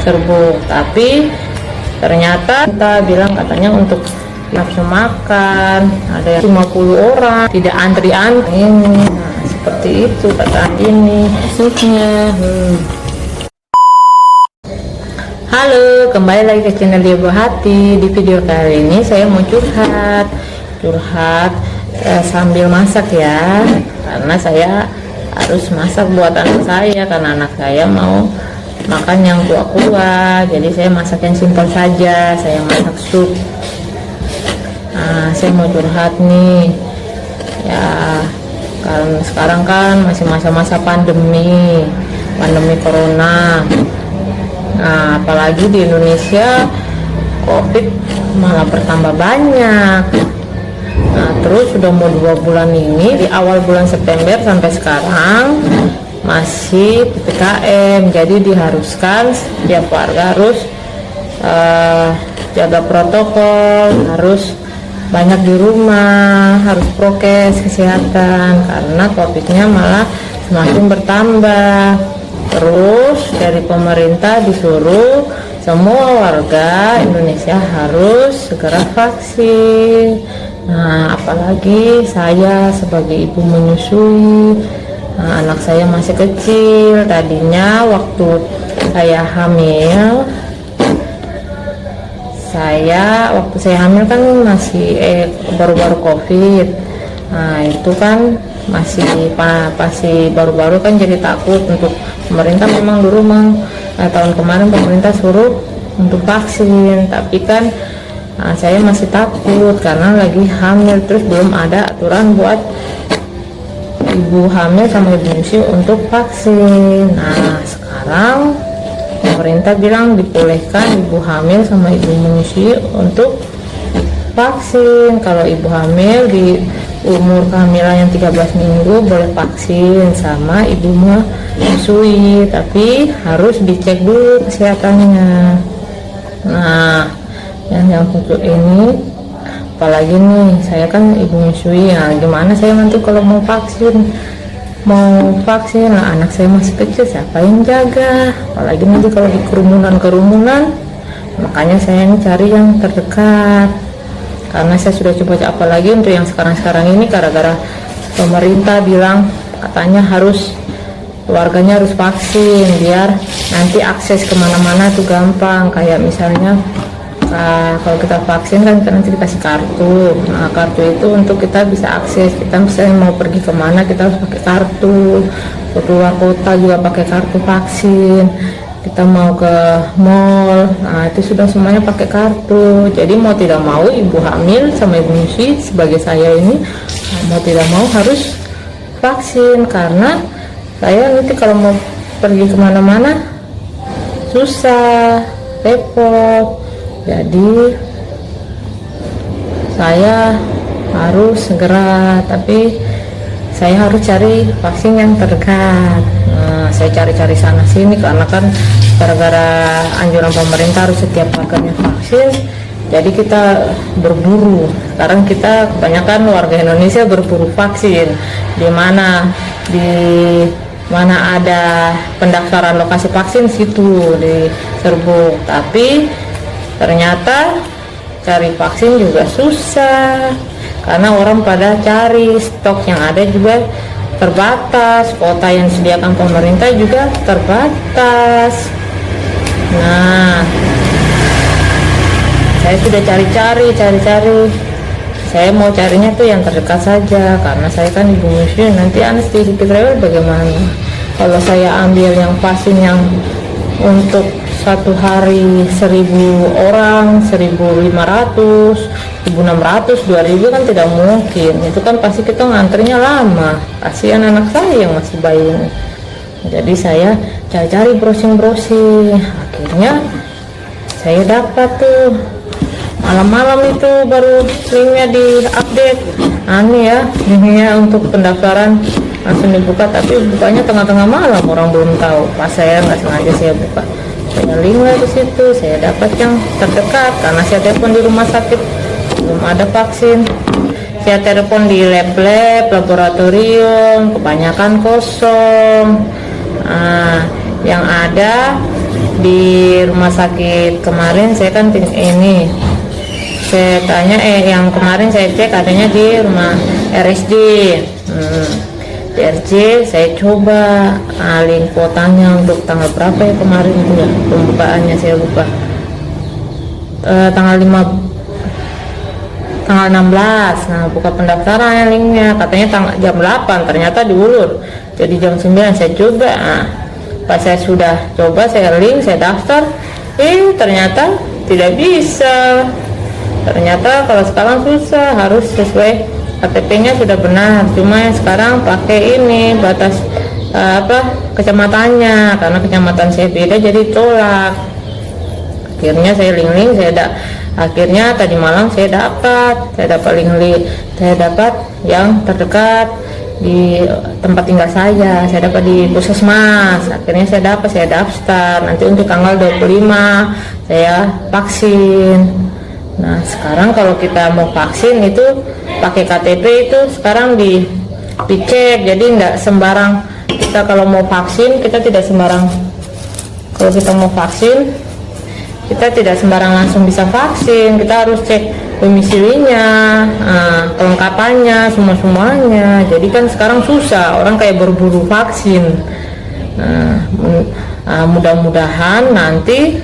serbuk, tapi ternyata kita bilang katanya untuk nafsu makan ada yang 50 orang tidak antrian ini. Nah, seperti itu kata ini maksudnya. Halo, kembali lagi ke channel Dia Buah Hati. Di video kali ini saya mau curhat sambil masak ya, karena saya harus masak buat anak saya karena anak saya mau makan yang kuah-kuah. Jadi saya masak yang simpel saja, saya masak sup. Nah, saya mau curhat nih ya, karena sekarang kan masih masa-masa pandemi corona. Nah, apalagi di Indonesia COVID malah bertambah banyak. Nah, terus sudah mau 2 bulan ini, di awal bulan September sampai sekarang masih PPKM. Jadi diharuskan setiap warga harus jaga protokol, harus banyak di rumah, harus prokes kesehatan karena COVID-nya malah semakin bertambah. Terus dari pemerintah disuruh semua warga Indonesia harus segera vaksin. Nah, apalagi saya sebagai ibu menyusui, nah, anak saya masih kecil. Tadinya waktu saya hamil kan masih baru-baru COVID. Nah, itu kan masih baru-baru kan, jadi takut. Untuk pemerintah memang dulu tahun kemarin pemerintah suruh untuk vaksin, tapi kan saya masih takut karena lagi hamil, terus belum ada aturan buat ibu hamil sama ibu menyusui untuk vaksin. Nah, sekarang pemerintah bilang dibolehkan ibu hamil sama ibu menyusui untuk vaksin. Kalau ibu hamil di umur kehamilan yang 13 minggu boleh vaksin sama ibu menyusui, tapi harus dicek dulu kesehatannya. Nah, yang untuk ini apalagi nih, saya kan ibu menyusui. Nah, gimana saya nanti kalau mau vaksin, nah, anak saya masih kecil, siapa yang jaga? Apalagi nanti kalau di kerumunan, makanya saya ini cari yang terdekat. Karena saya sudah coba, apalagi untuk yang sekarang ini gara-gara pemerintah bilang katanya warganya harus vaksin biar nanti akses kemana-mana tuh gampang. Kayak misalnya kalau kita vaksin kan nanti dikasih kartu. Nah, kartu itu untuk kita bisa akses, kita misalnya mau pergi kemana kita harus pakai kartu, keluar kota juga pakai kartu vaksin, kita mau ke mall, nah itu sudah semuanya pakai kartu. Jadi mau tidak mau ibu hamil sama ibu menyusui sebagai saya ini mau tidak mau harus vaksin, karena saya nanti kalau mau pergi kemana-mana susah, repot. Jadi saya harus segera, tapi saya harus cari vaksin yang terdekat. Nah, saya cari-cari sana sini karena kan gara-gara anjuran pemerintah harus setiap warganya vaksin. Jadi kita berburu. Sekarang kita kebanyakan warga Indonesia berburu vaksin. Di mana ada pendaftaran lokasi vaksin situ di serbuk. Tapi ternyata cari vaksin juga susah karena orang pada cari, stok yang ada juga terbatas, kuota yang disediakan pemerintah juga terbatas. Nah, saya sudah cari-cari, saya mau carinya tuh yang terdekat saja karena saya kan ibu menyusui, nanti anak sedikit rewel bagaimana kalau saya ambil yang vaksin yang untuk satu hari 1.000 orang, 1.500, 1.600, 2.000 kan tidak mungkin. Itu kan pasti kita ngantrinya lama. Kasihan anak saya yang masih bayi. Jadi saya cari-cari browsing. Akhirnya saya dapat tuh. Malam-malam itu baru linknya di-update. Aneh ya, linknya untuk pendaftaran langsung dibuka, tapi bukanya tengah-tengah malam, orang belum tahu. Pas saya nggak sengaja saya buka, saya link lah di situ, saya dapat yang terdekat karena saya telepon di rumah sakit belum ada vaksin. Saya telepon di laboratorium, kebanyakan kosong. Nah, yang ada di rumah sakit kemarin saya kan ini saya tanya yang kemarin saya cek adanya di rumah RSJ. Di RJ saya coba link kuotanya untuk tanggal berapa ya kemarin itu ya pembukaannya saya lupa, tanggal 16. Nah buka pendaftaran linknya katanya jam 8, ternyata diulur jadi jam 9. Saya coba, pas saya sudah coba saya link, saya daftar, ternyata tidak bisa. Ternyata kalau sekarang susah, harus sesuai KTP-nya sudah benar. Cuma sekarang pakai ini batas kecamatannya, karena kecamatan saya beda jadi tolak. Akhirnya saya link akhirnya tadi malam saya dapat link saya dapat yang terdekat di tempat tinggal saya dapat di puskesmas. Akhirnya saya daftar, nanti untuk tanggal 25 saya vaksin. Nah sekarang kalau kita mau vaksin itu pakai KTP itu sekarang dicek, jadi nggak sembarang kita kalau mau vaksin kita tidak sembarang, kalau kita mau vaksin kita tidak sembarang langsung bisa vaksin, kita harus cek domisilinya, kelengkapannya, semuanya. Jadi kan sekarang susah, orang kayak berburu vaksin. Mudah-mudahan nanti,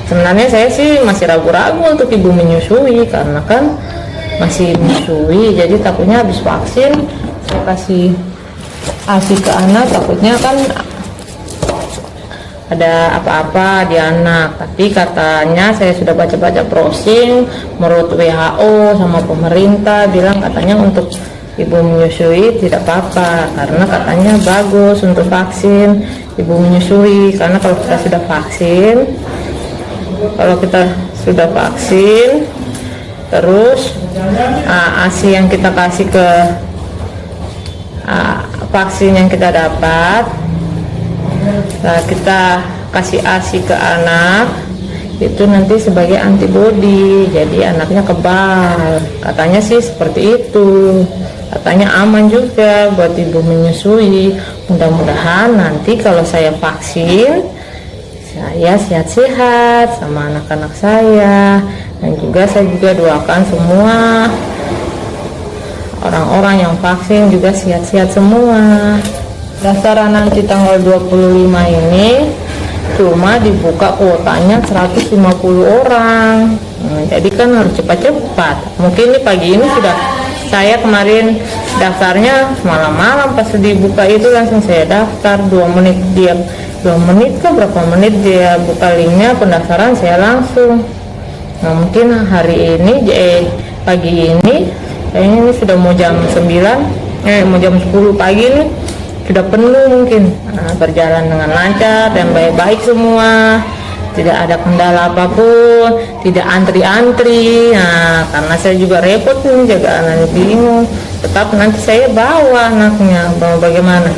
sebenarnya saya sih masih ragu-ragu untuk ibu menyusui, karena kan masih menyusui, jadi takutnya habis vaksin saya kasih ASI ke anak, takutnya kan ada apa-apa di anak. Tapi katanya saya sudah baca-baca browsing, menurut WHO sama pemerintah bilang katanya untuk ibu menyusui tidak apa-apa, karena katanya bagus untuk vaksin ibu menyusui. Karena kalau kita sudah vaksin terus ASI yang kita kasih ke vaksin yang kita dapat, kita kasih ASI ke anak itu nanti sebagai antibodi, jadi anaknya kebal. Katanya sih seperti itu, katanya aman juga buat ibu menyusui. Mudah-mudahan nanti kalau saya vaksin saya sehat-sehat sama anak-anak saya, dan juga saya doakan semua orang-orang yang vaksin juga sehat-sehat semua. Daftaran nanti tanggal 25 ini cuma dibuka kuotanya 150 orang. Jadi kan harus cepat-cepat. Mungkin pagi ini sudah, saya kemarin daftarnya malam-malam, pas dibuka itu langsung saya daftar 2 menit ke berapa menit dia buka linknya pendaftaran, saya langsung. Nah mungkin hari ini pagi ini kayaknya ini sudah mau jam 9 mau jam 10 pagi nih, sudah penuh mungkin. Berjalan dengan lancar dan baik-baik semua, tidak ada kendala apapun, tidak antri-antri. Karena saya juga repot nih jaga anaknya, bingung. Tetap nanti saya bawa anaknya, bawa bagaimana?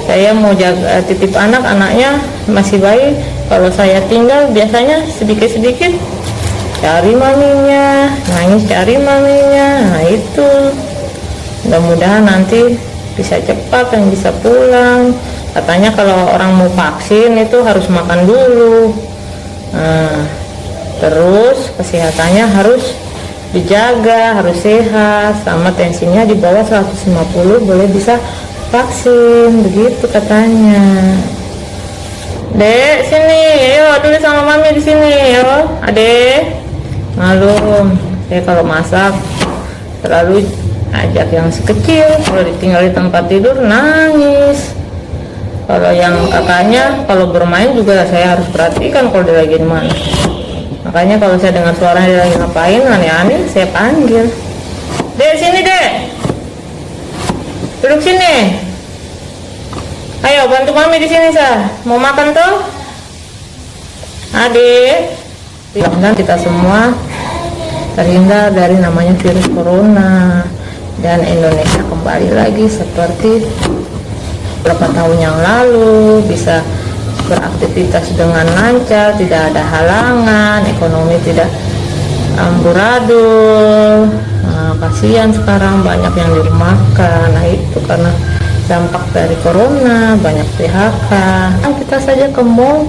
Saya mau jaga titip anaknya masih bayi. Kalau saya tinggal biasanya sedikit-sedikit cari maminya, nangis cari maminya. Nah itu mudah-mudahan nanti bisa cepat dan bisa pulang. Katanya kalau orang mau vaksin itu harus makan dulu, terus kesehatannya harus dijaga, harus sehat, sama tensinya di bawah 150 boleh bisa vaksin, begitu katanya. Dek sini, ayo dulu sama mami di sini, yo adek. Malum, saya kalau masak terlalu ajak yang sekecil, kalau ditinggal di tempat tidur nangis. Kalau yang kakaknya kalau bermain juga saya harus perhatikan kalau dia lagi di mana. Makanya kalau saya dengar suara dia lagi ngapain aneh-aneh, saya panggil. Dek sini dek, duduk sini. Ayo bantu mami di sini mau makan tuh. Adik, mudah-mudahan kita semua terhindar dari namanya virus corona, dan Indonesia kembali lagi seperti beberapa tahun yang lalu, bisa beraktivitas dengan lancar, tidak ada halangan, ekonomi tidak amburadul. Kasihan sekarang banyak yang dirumahkan. Nah itu karena dampak dari corona, banyak PHK. Kita saja ke mall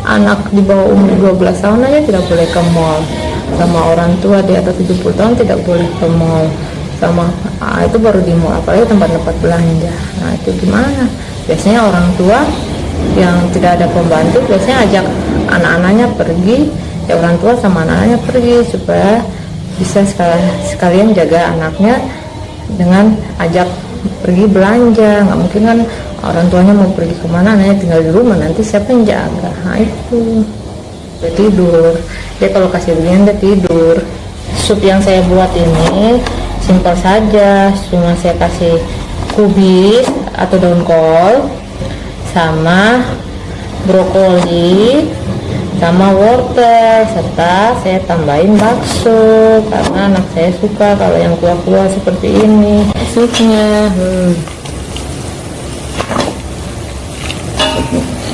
anak di bawah umur 12 tahun aja tidak boleh ke mall, sama orang tua di atas 70 tahun tidak boleh ke mall, sama itu baru di mall, apalagi tempat-tempat belanja. Nah itu gimana? Biasanya orang tua yang tidak ada pembantu biasanya ajak anak-anaknya pergi, ya orang tua sama anak-anaknya pergi supaya bisa sekalian jaga anaknya dengan ajak pergi belanja. Nggak mungkin kan orang tuanya mau pergi kemana, anaknya tinggal di rumah, nanti siapa yang jaga? Nah itu dia tidur, dia kalau kasih begini dia tidur. Sup yang saya buat ini simpel saja, cuma saya kasih kubis atau daun kol sama brokoli sama wortel, serta saya tambahin bakso karena anak saya suka kalau yang kuah-kuah seperti ini supnya.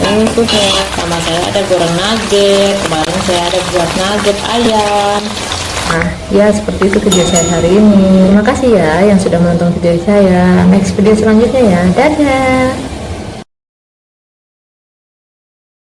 Ini supnya, sama saya ada goreng nugget, kemarin saya ada buat nugget ayam. Nah ya seperti itu kerja saya hari ini. Terima kasih ya yang sudah menonton video saya. Next video selanjutnya ya, dadah.